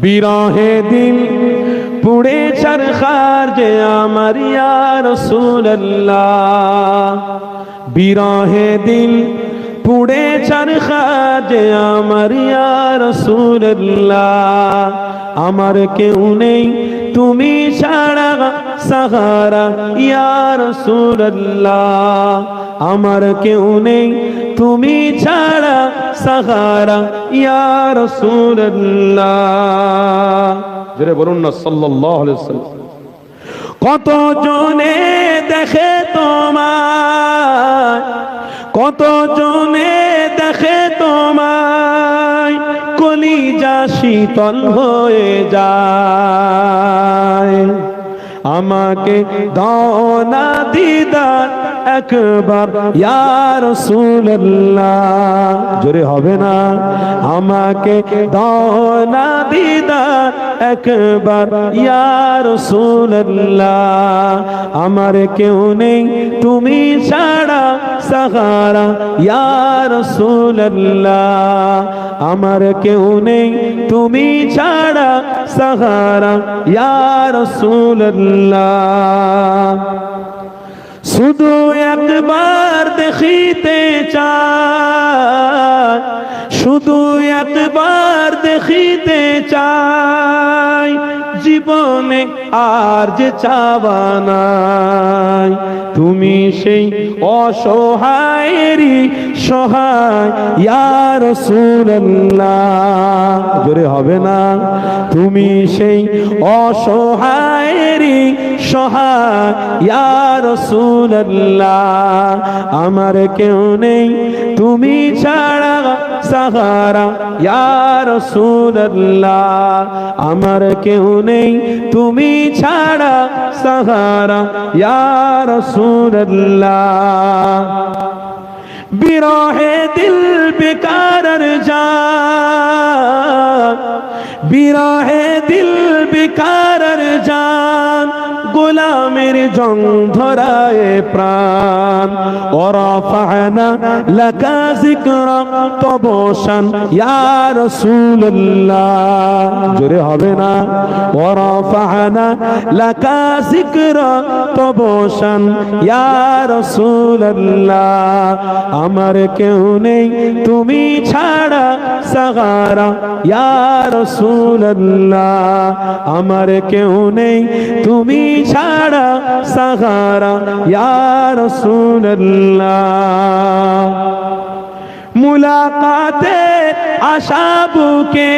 বিরহে দিল পুড়ে চরখার যে আমার ইয়া রাসূলুল্লাহ, বিরহে দিল পুড়ে চরখার যে আমার ইয়া রাসূলুল্লাহ। আমার কেউ নেই তুমি ছাড়া সাহারা ইয়া রাসূলুল্লাহ, আমার কেউ নেই তুমি ছাড়া সাহারা ইয়া রাসূলুল্লাহ। জোরে বলুন না সাল্লাল্লাহু আলাইহি ওয়াসাল্লাম। কত জনে দেখে তোমায়, কত জনে দেখে তোমায়, কলিজা শীতল হয়ে যায়। আমাকে দাও না দিদার একবার ইয়া রাসূলুল্লাহ, জোরে হবে না। আমাকে দাও না দিদার একবার ইয়া রাসূলুল্লাহ, আমার কেউ নেই তুমি ছাড়া সাহারা ইয়া রাসূলুল্লাহ, আমার কেউ নেই তুমি ছাড়া সাহারা ইয়া রাসূলুল্লাহ। শুধু একবার দেখিতে চাই, শুধু একবার দেখিতে চাই, জীবনে আর যে চাওয়া নাই। তুমি সেই অসহায়েরই সহায় ইয়া রাসূলুল্লাহ, জোরে হবে না। তুমি সেই অসহায়েরই সহায় ইয়া রাসূলুল্লাহ, আমার কেউ নেই তুমি ছাড়া সাহারা ইয়া রাসূলুল্লাহ, আমার কেউ নেই তুমি ছাড়া সাহারা ইয়া রাসূলুল্লাহ। বিরহে দিল বেকার জান, বিরহে দিল বেকার জান, গোলামের জং ধরায় প্রাণ। ওরাফানা লাকা যিকরা তবশান ইয়া রাসূলুল্লাহ, জোরে হবে না। ওরাফানা লাকা যিকরা তবশান ইয়া রাসূলুল্লাহ, আমার কেউ নেই তুমি ছাড়া সাহারা ইয়া রাসূলুল্লাহ, আমার কেউ নেই তুমি ছাড়া সাহারা ইয়া রাসূলুল্লাহ। মুলাকাতে আশা বুকে